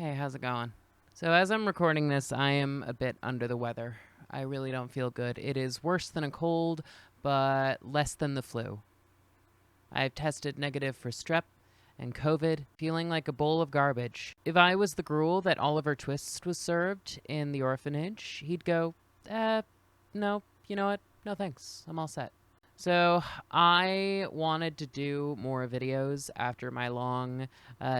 Hey, how's it going? So, as I'm recording this, I am a bit under the weather. I really don't feel good. It is worse than a cold, but less than the flu. I've tested negative for strep and COVID, feeling like a bowl of garbage. If I was the gruel that Oliver Twist was served in the orphanage, he'd go, no, you know what? No thanks. I'm all set. So I wanted to do more videos after my long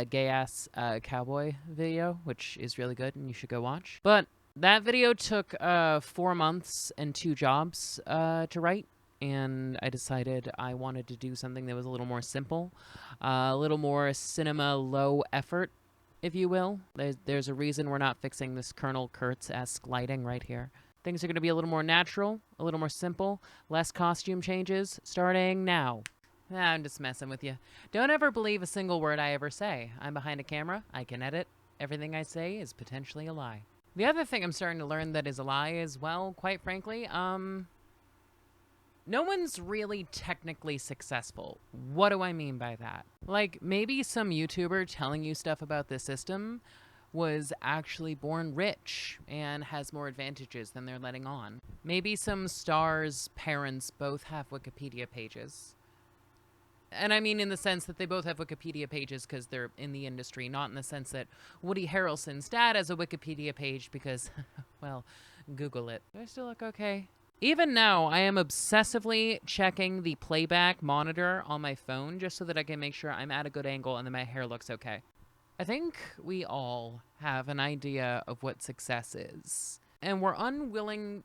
gay-ass cowboy video, which is really good and you should go watch. But that video took 4 months and 2 jobs to write, and I decided I wanted to do something that was a little more simple, a little more cinema low effort, if you will. There's a reason we're not fixing this Colonel Kurtz-esque lighting right here. Things are going to be a little more natural, a little more simple, less costume changes, starting now. I'm just messing with you. Don't ever believe a single word I ever say. I'm behind a camera. I can edit. Everything I say is potentially a lie. The other thing I'm starting to learn that is a lie is, well, quite frankly, no one's really technically successful. What do I mean by that? Like, maybe some YouTuber telling you stuff about the system was actually born rich and has more advantages than they're letting on. Maybe some stars' parents both have Wikipedia pages. And I mean in the sense that they both have Wikipedia pages because they're in the industry, not in the sense that Woody Harrelson's dad has a Wikipedia page because, well, Google it. Do I still look okay? Even now, I am obsessively checking the playback monitor on my phone just so that I can make sure I'm at a good angle and that my hair looks okay. I think we all have an idea of what success is, and we're unwilling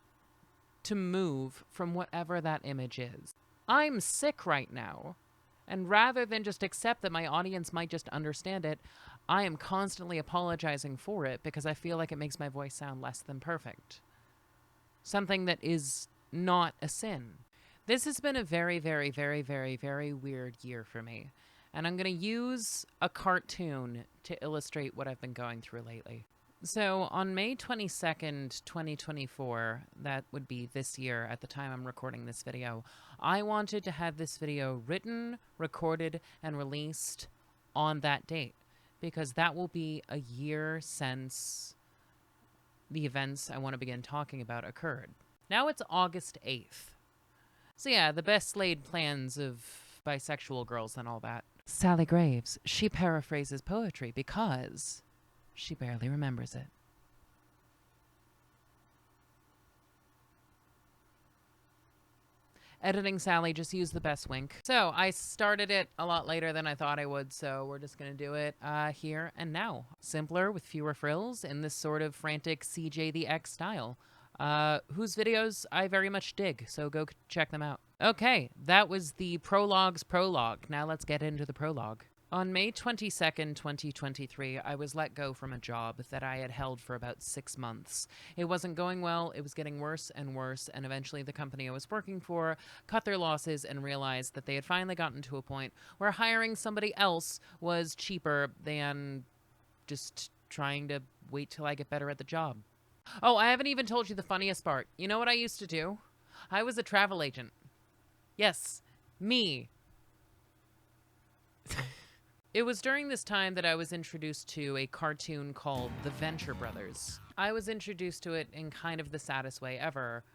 to move from whatever that image is. I'm sick right now, and rather than just accept that my audience might just understand it, I am constantly apologizing for it because I feel like it makes my voice sound less than perfect. Something that is not a sin. This has been a very, very, very, very, very weird year for me. And I'm going to use a cartoon to illustrate what I've been going through lately. So on May 22nd, 2024, that would be this year at the time I'm recording this video, I wanted to have this video written, recorded, and released on that date, because that will be a year since the events I want to begin talking about occurred. Now it's August 8th. So yeah, the best laid plans of bisexual girls and all that. Sally Graves, she paraphrases poetry because she barely remembers it. Editing Sally, just use the best wink. So I started it a lot later than I thought I would, so we're just going to do it here and now. Simpler with fewer frills in this sort of frantic CJ the X style. Whose videos I very much dig, so go check them out. Okay, that was the prologue's prologue. Now let's get into the prologue. On May 22nd, 2023, I was let go from a job that I had held for about 6 months. It wasn't going well, it was getting worse, and eventually the company I was working for cut their losses and realized that they had finally gotten to a point where hiring somebody else was cheaper than just trying to wait till I get better at the job. Oh, I haven't even told you the funniest part. You know what I used to do? I was a travel agent. Yes, me. It was during this time that I was introduced to a cartoon called The Venture Brothers. I was introduced to it in kind of the saddest way ever,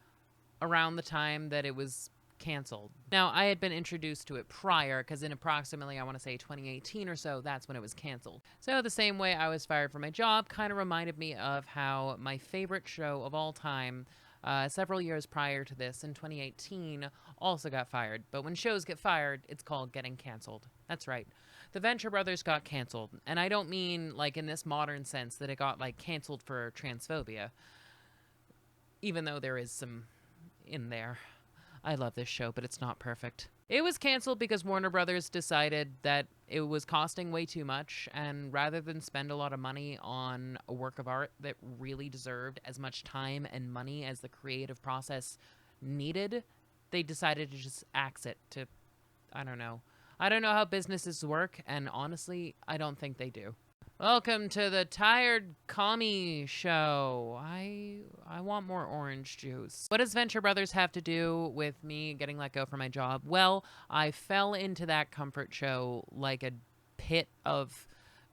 around the time that it was canceled. Now, I had been introduced to it prior, because in approximately, I want to say 2018 or so, that's when it was canceled. So the same way I was fired from my job kind of reminded me of how my favorite show of all time, several years prior to this, in 2018, also got fired. But when shows get fired, it's called getting canceled. That's right. The Venture Brothers got canceled. And I don't mean, like, in this modern sense that it got, like, canceled for transphobia. Even though there is some in there. I love this show, but it's not perfect. It was canceled because Warner Brothers decided that it was costing way too much, and rather than spend a lot of money on a work of art that really deserved as much time and money as the creative process needed, they decided to just axe it to, I don't know. I don't know how businesses work, and honestly, I don't think they do. Welcome to the Tired Commie Show. I want more orange juice. What does Venture Brothers have to do with me getting let go from my job? Well, I fell into that comfort show like a pit of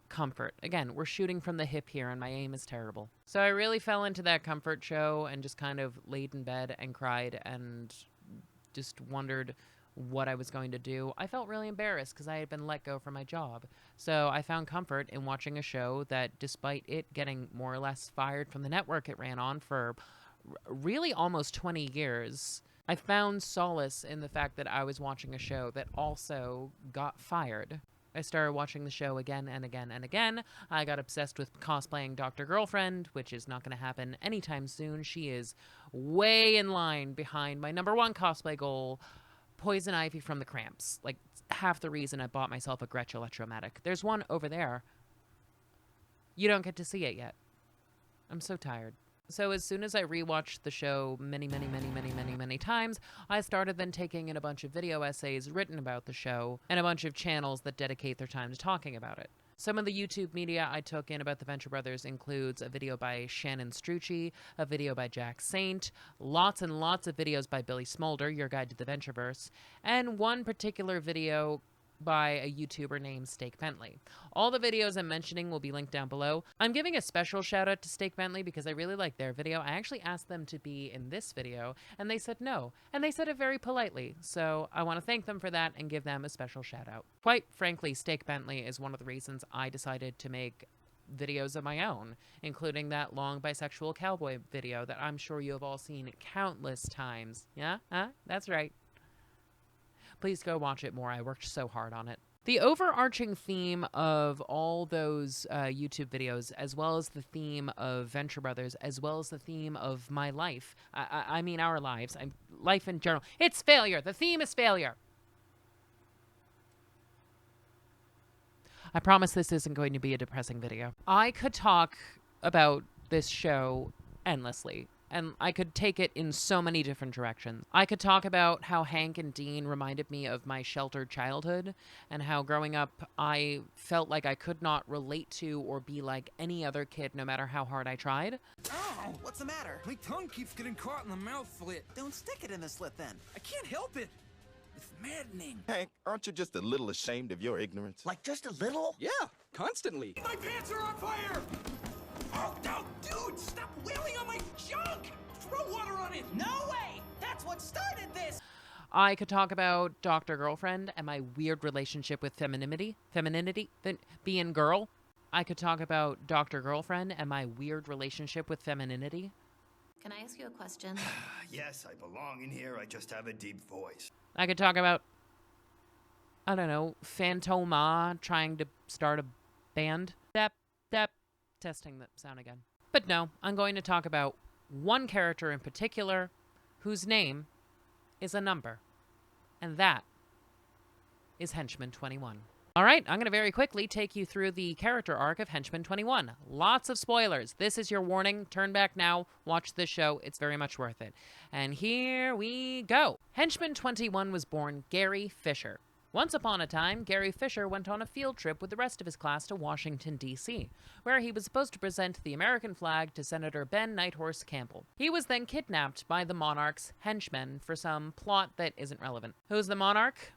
comfort. Again, we're shooting from the hip here and my aim is terrible. So I really fell into that comfort show and just kind of laid in bed and cried and just wondered what I was going to do. I felt really embarrassed because I had been let go from my job. So I found comfort in watching a show that, despite it getting more or less fired from the network it ran on for really almost 20 years, I found solace in the fact that I was watching a show that also got fired. I started watching the show again and again and again. I got obsessed with cosplaying Dr. Girlfriend, which is not going to happen anytime soon. She is way in line behind my #1 cosplay goal, Poison Ivy from the Cramps. Like, half the reason I bought myself a Gretsch Electromatic. There's one over there. You don't get to see it yet. I'm so tired. So as soon as I rewatched the show many times, I started then taking in a bunch of video essays written about the show and a bunch of channels that dedicate their time to talking about it. Some of the YouTube media I took in about the Venture Brothers includes a video by Shannon Strucci, a video by Jack Saint, lots and lots of videos by Billy Smolder, Your Guide to the Ventureverse, and one particular video by a YouTuber named Steak Bentley. All the videos I'm mentioning will be linked down below. I'm giving a special shout out to Steak Bentley because I really like their video. I actually asked them to be in this video and they said no, and they said it very politely. So I want to thank them for that and give them a special shout out. Quite frankly, Steak Bentley is one of the reasons I decided to make videos of my own, including that long bisexual cowboy video that I'm sure you have all seen countless times. Yeah? Huh? That's right. Please go watch it more. I worked so hard on it. The overarching theme of all those YouTube videos, as well as the theme of Venture Brothers, as well as the theme of my life, I mean our lives, life in general, it's failure. The theme is failure. I promise this isn't going to be a depressing video. I could talk about this show endlessly. And I could take it in so many different directions. I could talk about how Hank and Dean reminded me of my sheltered childhood, and how growing up I felt like I could not relate to or be like any other kid no matter how hard I tried. Oh, what's the matter? My tongue keeps getting caught in the mouth slit. Don't stick it in the slit then. I can't help it. It's maddening. Hank, aren't you just a little ashamed of your ignorance? Like just a little? Yeah, constantly. My pants are on fire! Oh, no, dude, stop wailing on my junk! Throw water on it! No way! That's what started this! I could talk about Dr. Girlfriend and my weird relationship with femininity, being girl. I could talk about Dr. Girlfriend and my weird relationship with femininity. Can I ask you a question? Yes, I belong in here. I just have a deep voice. I could talk about, I don't know, Fantoma trying to start a band. Testing the sound again. But no, I'm going to talk about one character in particular whose name is a number. And that is Henchman 21. All right, I'm going to very quickly take you through the character arc of Henchman 21. Lots of spoilers. This is your warning. Turn back now. Watch this show. It's very much worth it. And here we go. Henchman 21 was born Gary Fisher. Once upon a time, Gary Fisher went on a field trip with the rest of his class to Washington, D.C., where he was supposed to present the American flag to Senator Ben Nighthorse Campbell. He was then kidnapped by the Monarch's henchmen for some plot that isn't relevant. Who's the Monarch?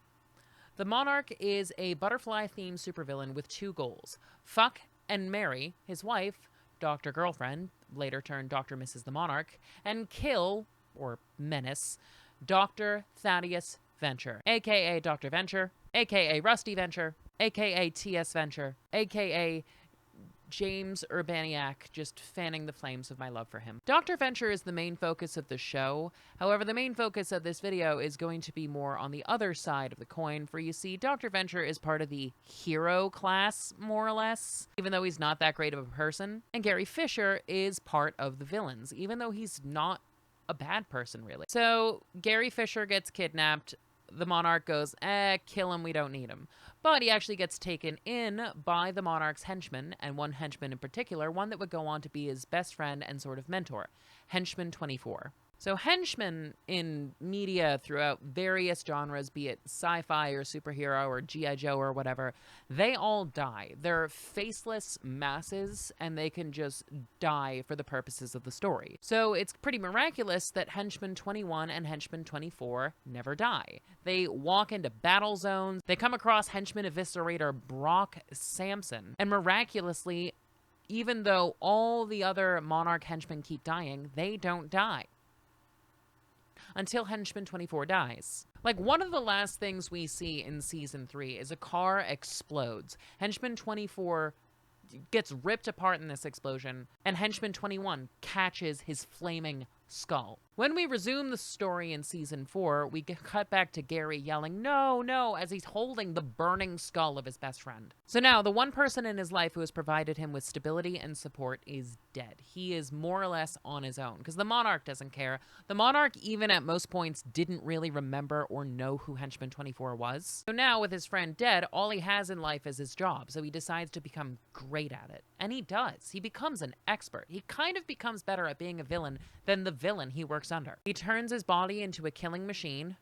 The Monarch is a butterfly-themed supervillain with two goals: fuck and marry his wife, Dr. Girlfriend, later turned Dr. Mrs. the Monarch, and kill, or menace, Dr. Thaddeus Venture, aka Dr. Venture, aka Rusty Venture, aka T.S. Venture, aka James Urbaniak, just fanning the flames of my love for him. Dr. Venture is the main focus of the show. However, the main focus of this video is going to be more on the other side of the coin, for you see, Dr. Venture is part of the hero class, more or less, even though he's not that great of a person. And Gary Fisher is part of the villains, even though he's not a bad person, really. So Gary Fisher gets kidnapped. The Monarch goes, kill him, we don't need him. But he actually gets taken in by the Monarch's henchmen, and one henchman in particular, one that would go on to be his best friend and sort of mentor, Henchman 24. So henchmen in media throughout various genres, be it sci-fi or superhero or G.I. Joe or whatever, they all die. They're faceless masses, and they can just die for the purposes of the story. So it's pretty miraculous that Henchman 21 and Henchman 24 never die. They walk into battle zones, they come across Henchman Eviscerator Brock Samson, and miraculously, even though all the other Monarch henchmen keep dying, they don't die. Until Henchman 24 dies. Like, one of the last things we see in Season 3 is a car explodes. Henchman 24 gets ripped apart in this explosion, and Henchman 21 catches his flaming skull. When we resume the story in Season 4, we get cut back to Gary yelling, "No, no," as he's holding the burning skull of his best friend. So now, the one person in his life who has provided him with stability and support is dead. He is more or less on his own, because the Monarch doesn't care. The Monarch, even at most points, didn't really remember or know who Henchman 24 was. So now, with his friend dead, all he has in life is his job, so he decides to become great at it. And he does. He becomes an expert. He kind of becomes better at being a villain than the villain he works under. He turns his body into a killing machine.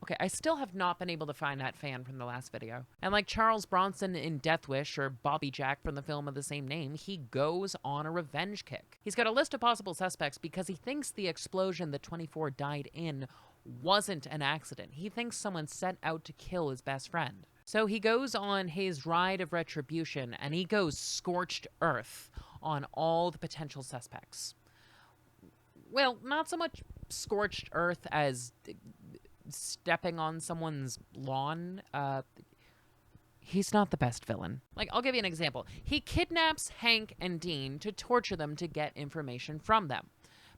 Okay, I still have not been able to find that fan from the last video. And like Charles Bronson in Death Wish, or Bobby Jack from the film of the same name, he goes on a revenge kick. He's got a list of possible suspects because he thinks the explosion that 24 died in wasn't an accident. He thinks someone set out to kill his best friend. So he goes on his ride of retribution, and he goes scorched earth on all the potential suspects. Well, not so much scorched earth as stepping on someone's lawn. He's not the best villain. Like, I'll give you an example. He kidnaps Hank and Dean to torture them to get information from them.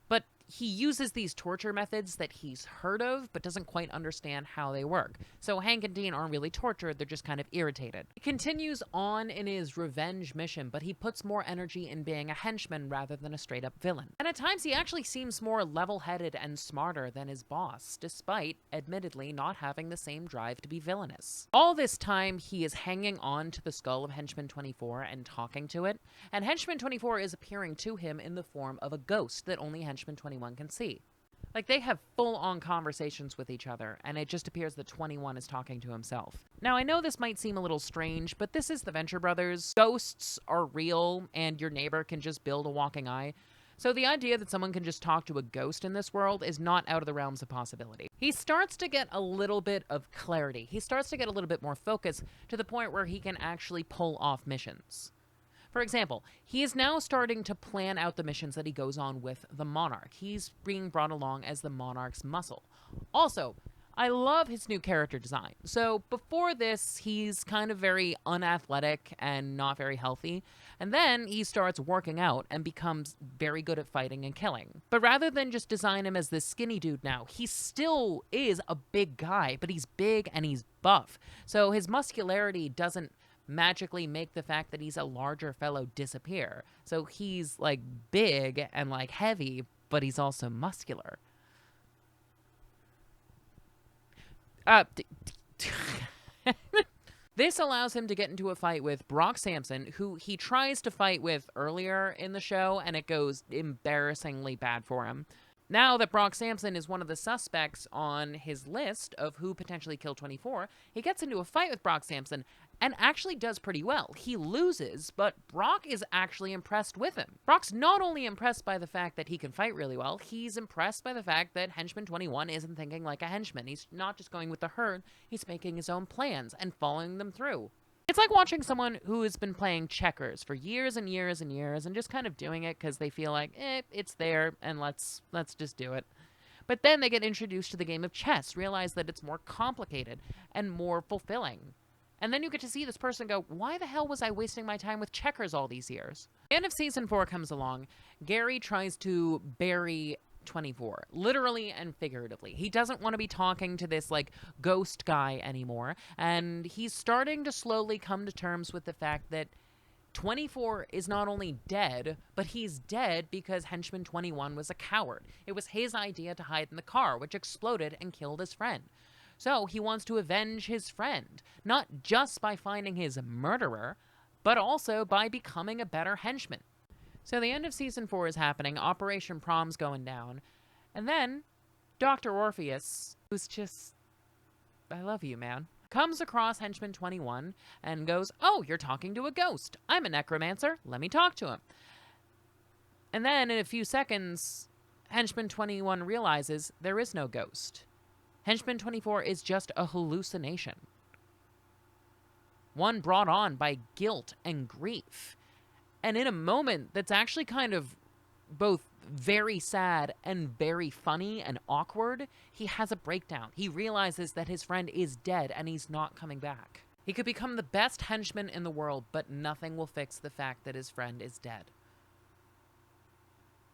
But he uses these torture methods that he's heard of, but doesn't quite understand how they work. So Hank and Dean aren't really tortured, they're just kind of irritated. He continues on in his revenge mission, but he puts more energy in being a henchman rather than a straight-up villain. And at times he actually seems more level-headed and smarter than his boss, despite, admittedly, not having the same drive to be villainous. All this time, he is hanging on to the skull of Henchman 24 and talking to it, and Henchman 24 is appearing to him in the form of a ghost that only Henchman 21 can see. Like, they have full-on conversations with each other, and it just appears that 21 is talking to himself. Now, I know this might seem a little strange, but this is the Venture Brothers. Ghosts are real, and your neighbor can just build a walking eye. So the idea that someone can just talk to a ghost in this world is not out of the realms of possibility. He starts to get a little bit of clarity. He starts to get a little bit more focus to the point where he can actually pull off missions. For example, he is now starting to plan out the missions that he goes on with the Monarch. He's being brought along as the Monarch's muscle. Also, I love his new character design. So before this, he's kind of very unathletic and not very healthy. And then he starts working out and becomes very good at fighting and killing. But rather than just design him as this skinny dude now, he still is a big guy, but he's big and he's buff. So his muscularity doesn't magically make the fact that he's a larger fellow disappear. So he's like big and like heavy, but he's also muscular. This allows him to get into a fight with Brock Samson, who he tries to fight with earlier in the show, and it goes embarrassingly bad for him. Now that Brock Samson is one of the suspects on his list of who potentially killed 24, he gets into a fight with Brock Samson and actually does pretty well. He loses, but Brock is actually impressed with him. Brock's not only impressed by the fact that he can fight really well, he's impressed by the fact that Henchman 21 isn't thinking like a henchman. He's not just going with the herd, he's making his own plans and following them through. It's like watching someone who has been playing checkers for years and years and years and just kind of doing it because they feel like, it's there and let's just do it. But then they get introduced to the game of chess, realize that it's more complicated and more fulfilling. And then you get to see this person go, why the hell was I wasting my time with checkers all these years? The end of season 4 comes along. Gary tries to bury 24, literally and figuratively. He doesn't want to be talking to this like ghost guy anymore, and he's starting to slowly come to terms with the fact that 24 is not only dead, but he's dead because Henchman 21 was a coward. It was his idea to hide in the car, which exploded and killed his friend. So he wants to avenge his friend, not just by finding his murderer, but also by becoming a better henchman. So the end of season 4 is happening, Operation Prom's going down, and then Dr. Orpheus, who's just, I love you, man, comes across Henchman 21 and goes, "Oh, you're talking to a ghost. I'm a necromancer. Let me talk to him." And then in a few seconds, Henchman 21 realizes there is no ghost. Henchman 24 is just a hallucination. One brought on by guilt and grief. And in a moment that's actually kind of both very sad and very funny and awkward, he has a breakdown. He realizes that his friend is dead and he's not coming back. He could become the best henchman in the world, but nothing will fix the fact that his friend is dead.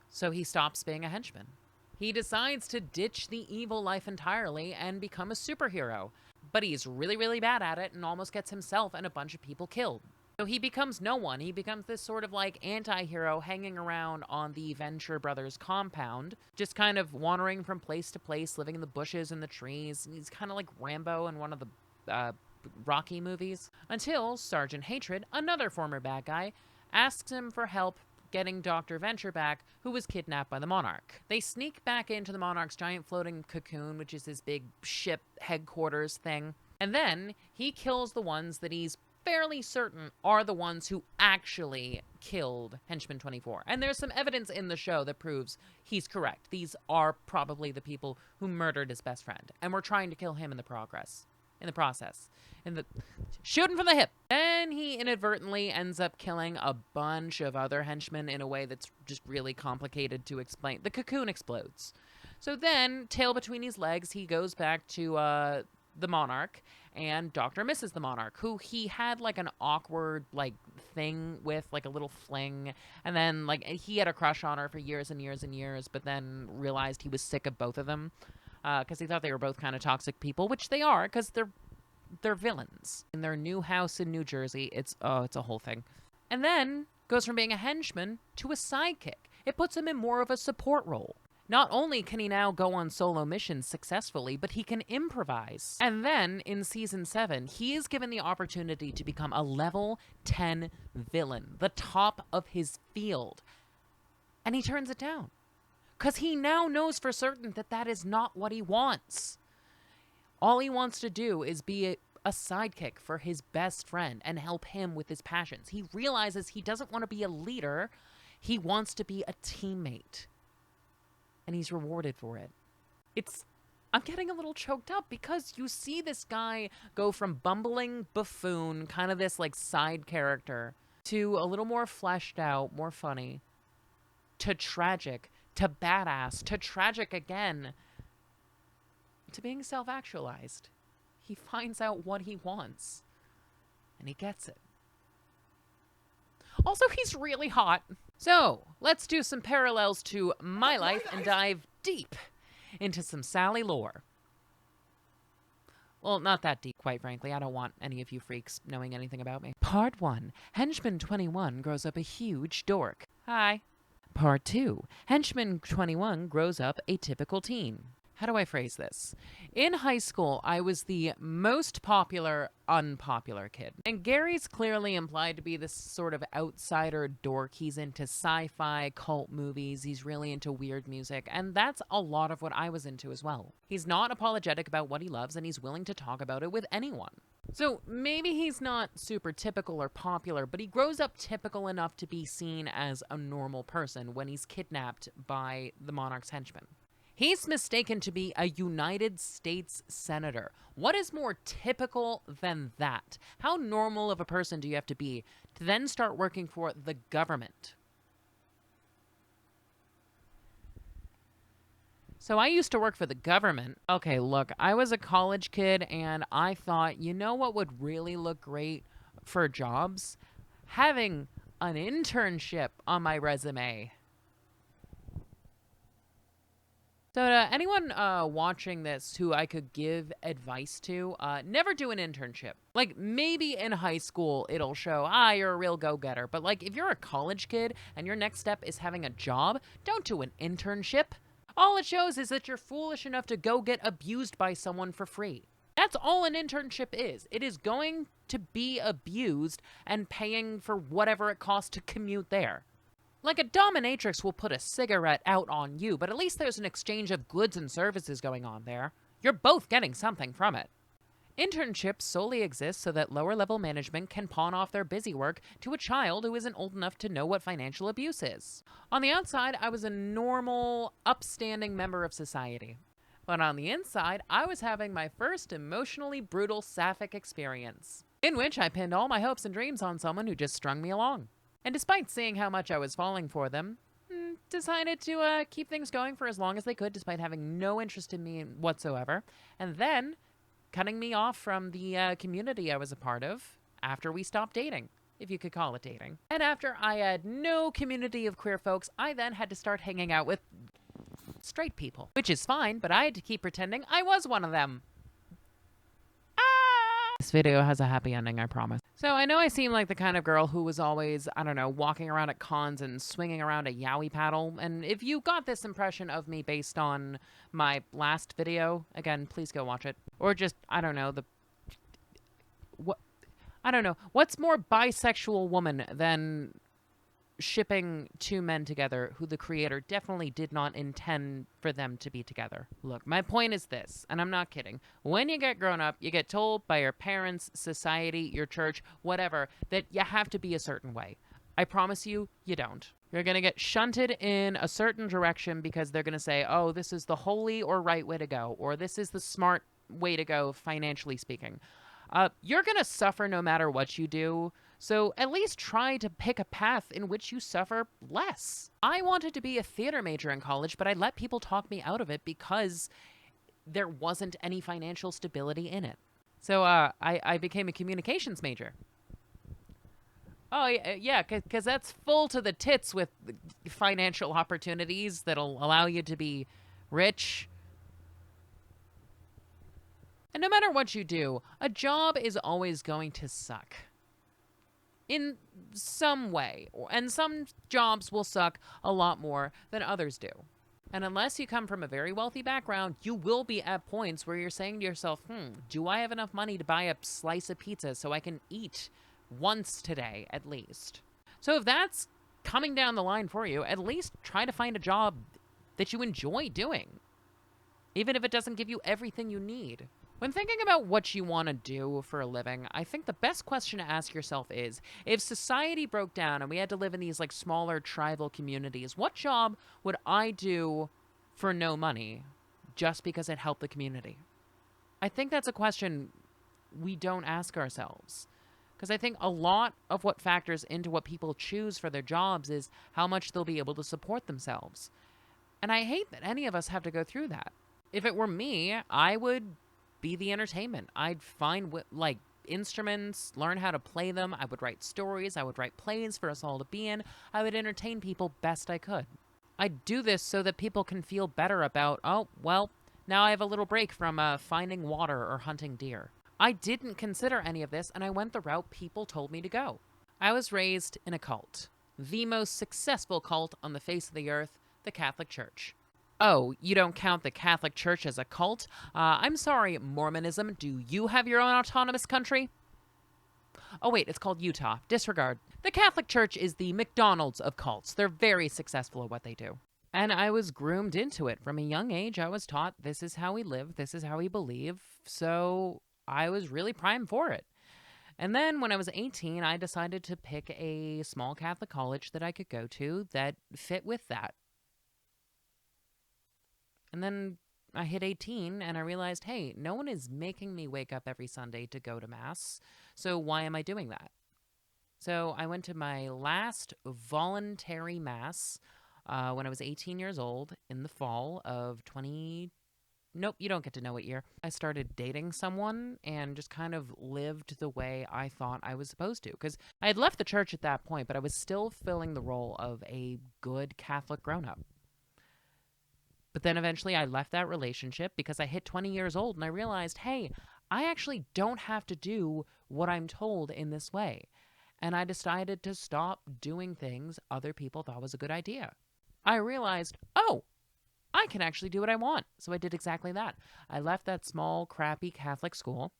So he stops being a henchman. He decides to ditch the evil life entirely and become a superhero. But he's really, really bad at it and almost gets himself and a bunch of people killed. So he becomes no one. He becomes this sort of like anti-hero hanging around on the Venture Brothers compound, just kind of wandering from place to place, living in the bushes and the trees. He's kind of like Rambo in one of the Rocky movies. Until Sergeant Hatred, another former bad guy, asks him for help getting Dr. Venture back, who was kidnapped by the Monarch. They sneak back into the Monarch's giant floating cocoon, which is his big ship headquarters thing. And then he kills the ones that he's fairly certain are the ones who actually killed Henchman 24. And there's some evidence in the show that proves he's correct. These are probably the people who murdered his best friend. And we're trying to kill him in the process. Shooting from the hip. Then he inadvertently ends up killing a bunch of other henchmen in a way that's just really complicated to explain. The cocoon explodes. So then, tail between his legs, he goes back to the Monarch, and Doctor misses the Monarch, who he had like an awkward like thing with, like a little fling, and then like he had a crush on her for years and years and years, but then realized he was sick of both of them because he thought they were both kind of toxic people, which they are, because they're villains. In their new house in New Jersey, it's a whole thing. And then goes from being a henchman to a sidekick. It puts him in more of a support role. Not only can he now go on solo missions successfully, but he can improvise. And then, in Season 7, he is given the opportunity to become a level 10 villain, the top of his field. And he turns it down. Because he now knows for certain that that is not what he wants. All he wants to do is be a sidekick for his best friend and help him with his passions. He realizes he doesn't want to be a leader. He wants to be a teammate. And he's rewarded for it. I'm getting a little choked up because you see this guy go from bumbling buffoon, kind of this like side character, to a little more fleshed out, more funny, to tragic, to badass, to tragic again, to being self-actualized. He finds out what he wants, and he gets it. Also, he's really hot. So, let's do some parallels to my life and dive deep into some Sally lore. Well, not that deep, quite frankly. I don't want any of you freaks knowing anything about me. Part 1. Henchman 21 grows up a huge dork. Hi. Part 2. Henchman 21 grows up a typical teen. How do I phrase this? In high school, I was the most popular, unpopular kid. And Gary's clearly implied to be this sort of outsider dork. He's into sci-fi, cult movies. He's really into weird music. And that's a lot of what I was into as well. He's not apologetic about what he loves, and he's willing to talk about it with anyone. So maybe he's not super typical or popular, but he grows up typical enough to be seen as a normal person when he's kidnapped by the Monarch's henchmen. He's mistaken to be a United States Senator. What is more typical than that? How normal of a person do you have to be to then start working for the government? So I used to work for the government. Okay, look, I was a college kid and I thought, you know what would really look great for jobs? Having an internship on my resume. So to anyone watching this who I could give advice to, never do an internship. Like, maybe in high school it'll show, you're a real go-getter. But, like, if you're a college kid and your next step is having a job, don't do an internship. All it shows is that you're foolish enough to go get abused by someone for free. That's all an internship is. It is going to be abused and paying for whatever it costs to commute there. Like a dominatrix will put a cigarette out on you, but at least there's an exchange of goods and services going on there. You're both getting something from it. Internships solely exist so that lower-level management can pawn off their busy work to a child who isn't old enough to know what financial abuse is. On the outside, I was a normal, upstanding member of society. But on the inside, I was having my first emotionally brutal sapphic experience, in which I pinned all my hopes and dreams on someone who just strung me along. And despite seeing how much I was falling for them, decided to keep things going for as long as they could despite having no interest in me whatsoever, and then cutting me off from the community I was a part of after we stopped dating, if you could call it dating. And after I had no community of queer folks, I then had to start hanging out with straight people, which is fine, but I had to keep pretending I was one of them. This video has a happy ending, I promise. So I know I seem like the kind of girl who was always, I don't know, walking around at cons and swinging around a yaoi paddle. And if you got this impression of me based on my last video, again, please go watch it. Or just, I don't know, what's more bisexual woman than shipping two men together who the creator definitely did not intend for them to be together. Look, my point is this, and I'm not kidding. When you get grown up, you get told by your parents, society, your church, whatever, that you have to be a certain way. I promise you, you don't. You're going to get shunted in a certain direction because they're going to say, oh, this is the holy or right way to go, or this is the smart way to go, financially speaking. You're going to suffer no matter what you do. So at least try to pick a path in which you suffer less. I wanted to be a theater major in college, but I let people talk me out of it because there wasn't any financial stability in it. So I became a communications major. Oh, yeah, because that's full to the tits with financial opportunities that'll allow you to be rich. And no matter what you do, a job is always going to suck. In some way. And some jobs will suck a lot more than others do. And unless you come from a very wealthy background, you will be at points where you're saying to yourself, do I have enough money to buy a slice of pizza so I can eat once today, at least? So if that's coming down the line for you, at least try to find a job that you enjoy doing, even if it doesn't give you everything you need. When thinking about what you want to do for a living, I think the best question to ask yourself is, if society broke down and we had to live in these like smaller tribal communities, what job would I do for no money just because it helped the community? I think that's a question we don't ask ourselves. Because I think a lot of what factors into what people choose for their jobs is how much they'll be able to support themselves. And I hate that any of us have to go through that. If it were me, I would be the entertainment. I'd find like instruments, learn how to play them. I would write stories. I would write plays for us all to be in. I would entertain people best I could. I'd do this so that people can feel better about, oh, well, now I have a little break from finding water or hunting deer. I didn't consider any of this, and I went the route people told me to go. I was raised in a cult. The most successful cult on the face of the earth, the Catholic Church. Oh, you don't count the Catholic Church as a cult? I'm sorry, Mormonism. Do you have your own autonomous country? Oh, wait, it's called Utah. Disregard. The Catholic Church is the McDonald's of cults. They're very successful at what they do. And I was groomed into it. From a young age, I was taught this is how we live, this is how we believe. So I was really primed for it. And then when I was 18, I decided to pick a small Catholic college that I could go to that fit with that. And then I hit 18 and I realized, hey, no one is making me wake up every Sunday to go to Mass. So why am I doing that? So I went to my last voluntary Mass when I was 18 years old in the fall of 20... Nope, you don't get to know what year. I started dating someone and just kind of lived the way I thought I was supposed to. Because I had left the church at that point, but I was still filling the role of a good Catholic grown-up. But then eventually I left that relationship because I hit 20 years old and I realized, hey, I actually don't have to do what I'm told in this way. And I decided to stop doing things other people thought was a good idea. I realized, oh, I can actually do what I want. So I did exactly that. I left that small, crappy Catholic school.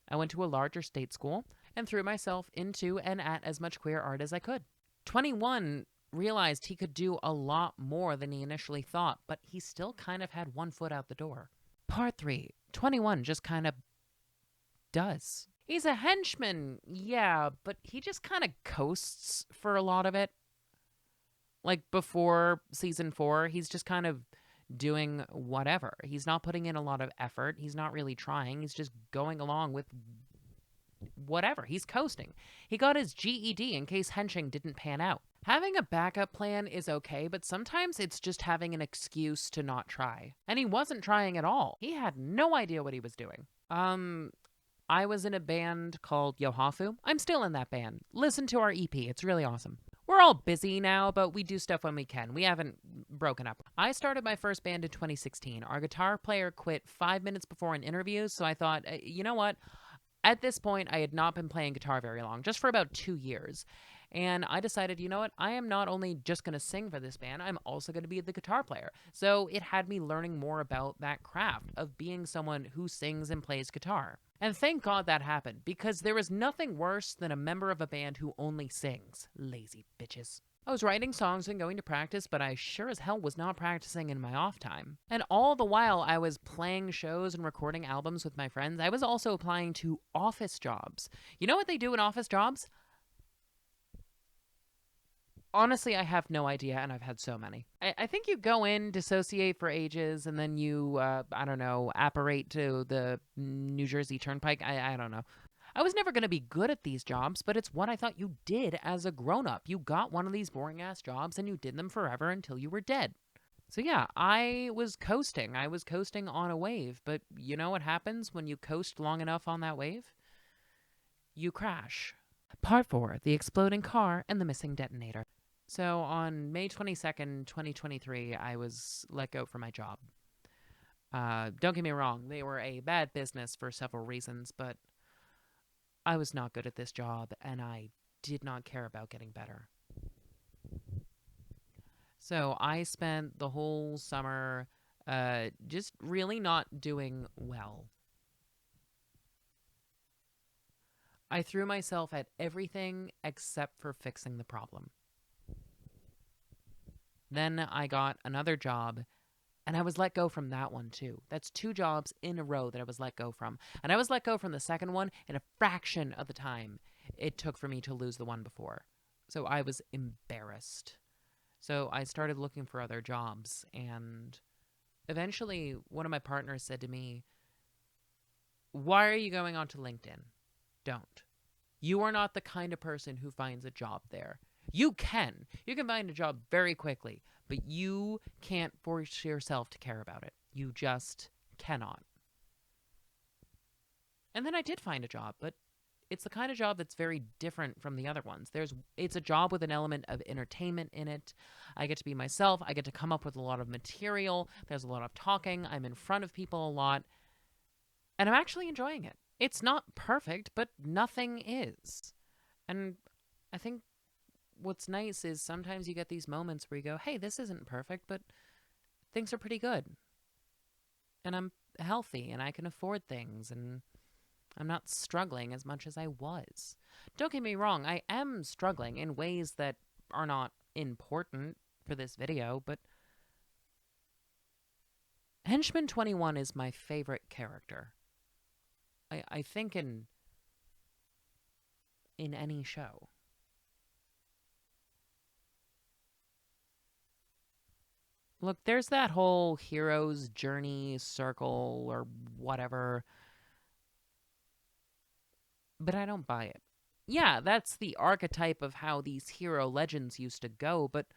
I went to a larger state school and threw myself into and at as much queer art as I could. 21 realized he could do a lot more than he initially thought, but he still kind of had one foot out the door. Part 3, 21 just kind of does. He's a henchman, yeah, but he just kind of coasts for a lot of it. Like before season 4, he's just kind of doing whatever. He's not putting in a lot of effort. He's not really trying. He's just going along with whatever. He's coasting. He got his GED in case henching didn't pan out. Having a backup plan is okay, but sometimes it's just having an excuse to not try. And he wasn't trying at all. He had no idea what he was doing. I was in a band called Yohafu. I'm still in that band. Listen to our EP. It's really awesome. We're all busy now, but we do stuff when we can. We haven't broken up. I started my first band in 2016. Our guitar player quit 5 minutes before an interview, so I thought, you know what? At this point, I had not been playing guitar very long, just for about 2 years. And I decided, you know what? I am not only just going to sing for this band, I'm also going to be the guitar player. So it had me learning more about that craft of being someone who sings and plays guitar. And thank God that happened, because there is nothing worse than a member of a band who only sings. Lazy bitches. I was writing songs and going to practice, but I sure as hell was not practicing in my off time. And all the while I was playing shows and recording albums with my friends, I was also applying to office jobs. You know what they do in office jobs? Honestly, I have no idea, and I've had so many. I think you go in, dissociate for ages, and then you, I don't know, apparate to the New Jersey Turnpike. I don't know. I was never going to be good at these jobs, but it's what I thought you did as a grown-up. You got one of these boring-ass jobs, and you did them forever until you were dead. So yeah, I was coasting. I was coasting on a wave, but you know what happens when you coast long enough on that wave? You crash. Part 4, the exploding car and the missing detonator. So on May 22nd, 2023, I was let go from my job. Don't get me wrong, they were a bad business for several reasons, but I was not good at this job, and I did not care about getting better. So I spent the whole summer just really not doing well. I threw myself at everything except for fixing the problem. Then I got another job, and I was let go from that one too. That's 2 jobs in a row that I was let go from. And I was let go from the second one in a fraction of the time it took for me to lose the one before. So I was embarrassed. So I started looking for other jobs, and eventually one of my partners said to me, "Why are you going onto LinkedIn? Don't. You are not the kind of person who finds a job there. You can. You can find a job very quickly, but you can't force yourself to care about it. You just cannot." And then I did find a job, but it's the kind of job that's very different from the other ones. It's a job with an element of entertainment in it. I get to be myself. I get to come up with a lot of material. There's a lot of talking. I'm in front of people a lot. And I'm actually enjoying it. It's not perfect, but nothing is. And I think what's nice is sometimes you get these moments where you go, hey, this isn't perfect, but things are pretty good. And I'm healthy, and I can afford things, and I'm not struggling as much as I was. Don't get me wrong, I am struggling in ways that are not important for this video, but Henchman 21 is my favorite character. I think in any show. Look, there's that whole hero's journey circle or whatever, but I don't buy it. Yeah, that's the archetype of how these hero legends used to go, but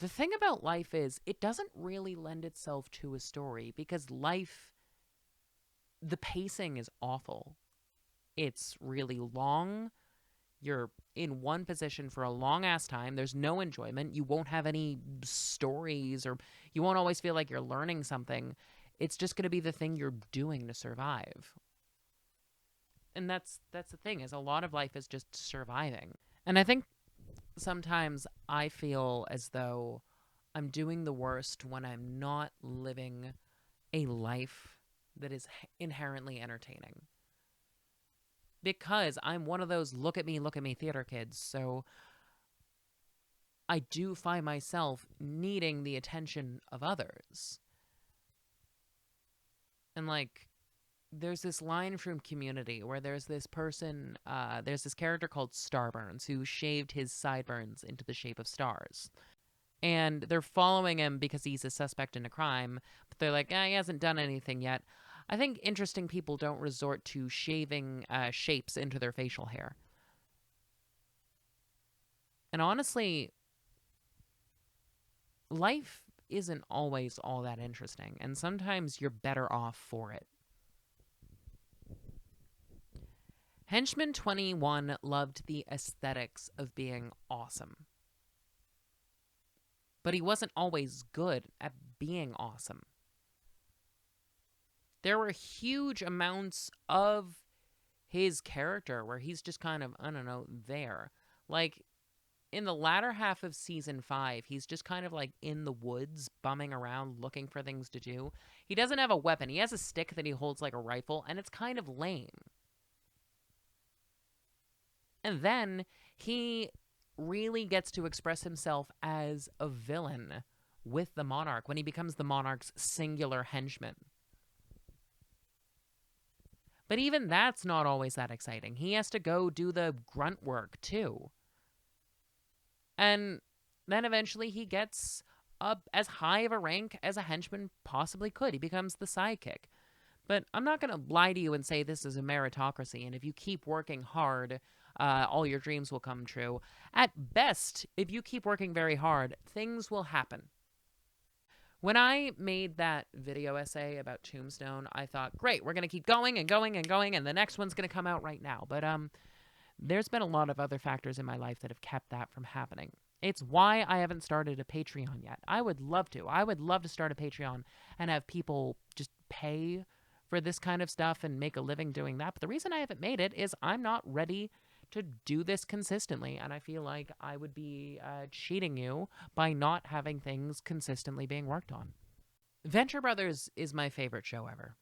the thing about life is it doesn't really lend itself to a story because life, the pacing is awful. It's really long. You're in one position for a long-ass time. There's no enjoyment. You won't have any stories, or you won't always feel like you're learning something. It's just going to be the thing you're doing to survive. And that's the thing, is a lot of life is just surviving. And I think sometimes I feel as though I'm doing the worst when I'm not living a life that is inherently entertaining. Because I'm one of those look at me theater kids. So I do find myself needing the attention of others. And like, there's this line from Community where there's this person, there's this character called Starburns who shaved his sideburns into the shape of stars. And they're following him because he's a suspect in a crime, but they're like, he hasn't done anything yet. I think interesting people don't resort to shaving shapes into their facial hair. And honestly, life isn't always all that interesting, and sometimes you're better off for it. Henchman 21 loved the aesthetics of being awesome. But he wasn't always good at being awesome. There were huge amounts of his character where he's just kind of, I don't know, there. Like, in the latter half of season 5, he's just kind of like in the woods, bumming around, looking for things to do. He doesn't have a weapon. He has a stick that he holds like a rifle, and it's kind of lame. And then he really gets to express himself as a villain with the Monarch when he becomes the Monarch's singular henchman. But even that's not always that exciting. He has to go do the grunt work too. And then eventually he gets up as high of a rank as a henchman possibly could. He becomes the sidekick. But I'm not going to lie to you and say this is a meritocracy, and if you keep working hard, all your dreams will come true. At best, if you keep working very hard, things will happen. When I made that video essay about Tombstone, I thought, great, we're going to keep going and going and going, and the next one's going to come out right now. But there's been a lot of other factors in my life that have kept that from happening. It's why I haven't started a Patreon yet. I would love to. I would love to start a Patreon and have people just pay for this kind of stuff and make a living doing that. But the reason I haven't made it is I'm not ready to do this consistently, and I feel like I would be cheating you by not having things consistently being worked on. Venture Brothers is my favorite show ever.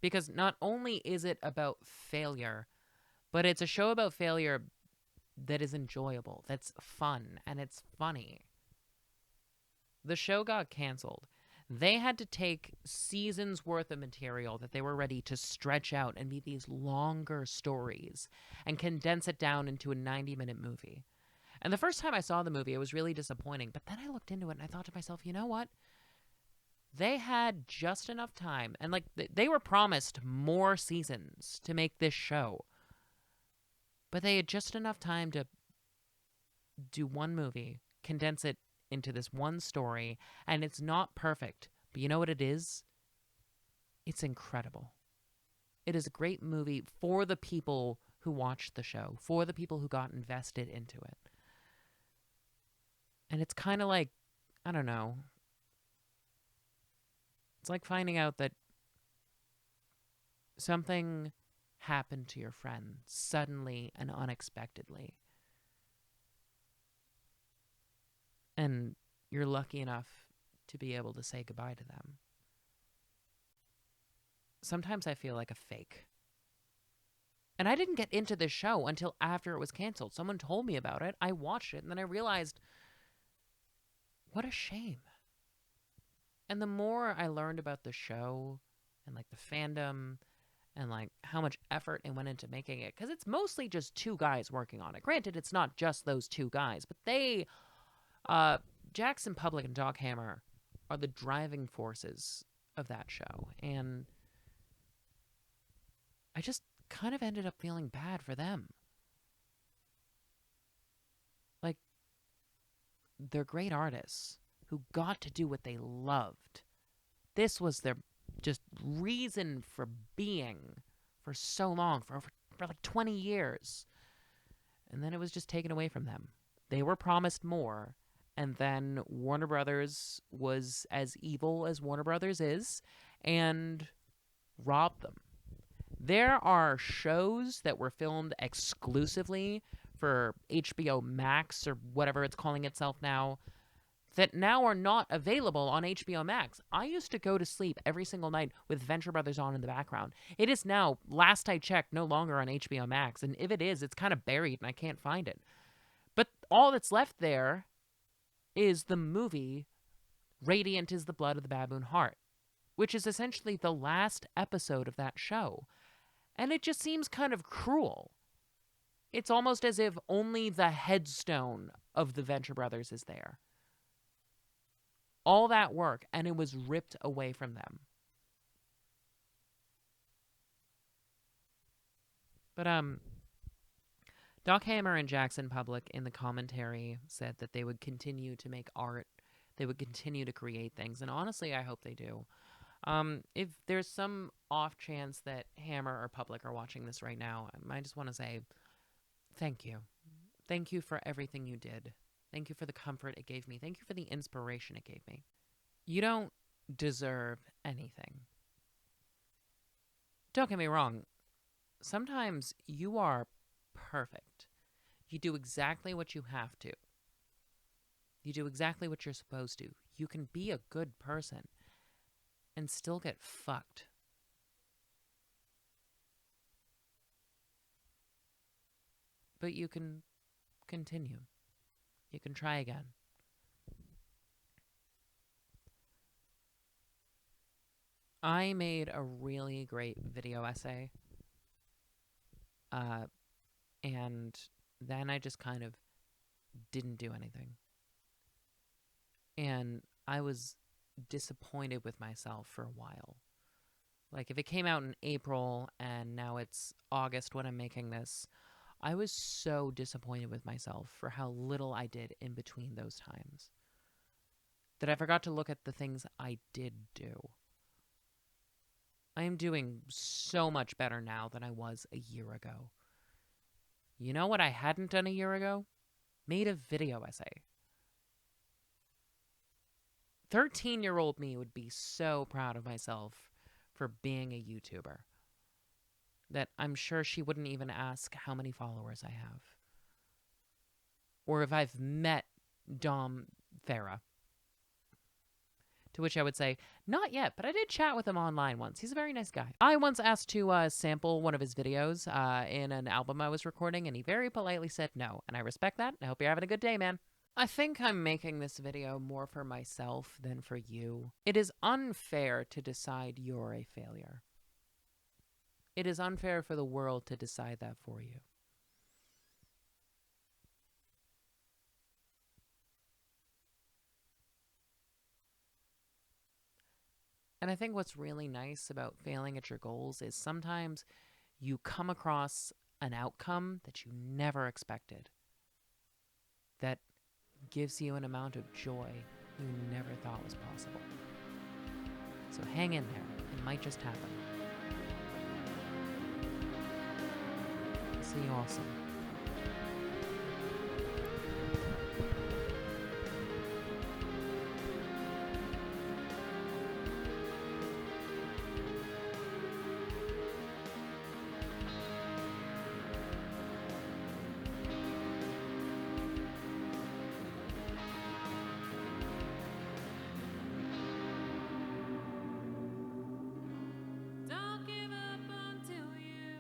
Because not only is it about failure, but it's a show about failure that is enjoyable, that's fun, and it's funny. The show got canceled. They had to take seasons worth of material that they were ready to stretch out and be these longer stories and condense it down into a 90-minute movie. And the first time I saw the movie, it was really disappointing. But then I looked into it and I thought to myself, you know what? They had just enough time. And like they were promised more seasons to make this show. But they had just enough time to do one movie, condense it into this one story, and it's not perfect. But you know what it is? It's incredible. It is a great movie for the people who watched the show, for the people who got invested into it. And it's kind of like, I don't know. It's like finding out that something happened to your friend suddenly and unexpectedly. And you're lucky enough to be able to say goodbye to them. Sometimes I feel like a fake. And I didn't get into this show until after it was canceled. Someone told me about it. I watched it, and then I realized, what a shame. And the more I learned about the show and like the fandom and like how much effort it went into making it, because it's mostly just two guys working on it. Granted, it's not just those two guys, but they... Jackson Public and Doc Hammer are the driving forces of that show, and I just kind of ended up feeling bad for them. Like, they're great artists who got to do what they loved. This was their just reason for being for so long, for like 20 years. And then it was just taken away from them. They were promised more. And then Warner Brothers was as evil as Warner Brothers is and robbed them. There are shows that were filmed exclusively for HBO Max or whatever it's calling itself now that now are not available on HBO Max. I used to go to sleep every single night with Venture Brothers on in the background. It is now, last I checked, no longer on HBO Max. And if it is, it's kind of buried and I can't find it. But all that's left there is the movie Radiant is the Blood of the Baboon Heart, which is essentially the last episode of that show. And it just seems kind of cruel. It's almost as if only the headstone of the Venture Brothers is there. All that work, and it was ripped away from them. But, Doc Hammer and Jackson Public in the commentary said that they would continue to make art. They would continue to create things. And honestly, I hope they do. If there's some off chance that Hammer or Public are watching this right now, I just want to say thank you. Thank you for everything you did. Thank you for the comfort it gave me. Thank you for the inspiration it gave me. You don't deserve anything. Don't get me wrong. Sometimes you are perfect. You do exactly what you have to. You do exactly what you're supposed to. You can be a good person and still get fucked. But you can continue. You can try again. I made a really great video essay. And then I just kind of didn't do anything. And I was disappointed with myself for a while. Like, if it came out in April and now it's August when I'm making this, I was so disappointed with myself for how little I did in between those times that I forgot to look at the things I did do. I am doing so much better now than I was a year ago. You know what I hadn't done a year ago? Made a video essay. 13-year-old me would be so proud of myself for being a YouTuber that I'm sure she wouldn't even ask how many followers I have. Or if I've met Dom Farah. To which I would say, not yet, but I did chat with him online once. He's a very nice guy. I once asked to sample one of his videos in an album I was recording, and he very politely said no. And I respect that. I hope you're having a good day, man. I think I'm making this video more for myself than for you. It is unfair to decide you're a failure. It is unfair for the world to decide that for you. And I think what's really nice about failing at your goals is sometimes you come across an outcome that you never expected that gives you an amount of joy you never thought was possible. So hang in there. It might just happen. See you all soon. Don't give up until you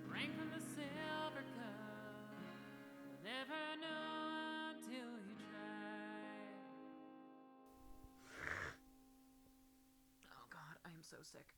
drink from the silver cup. Never know until you try. Oh God, I am so sick.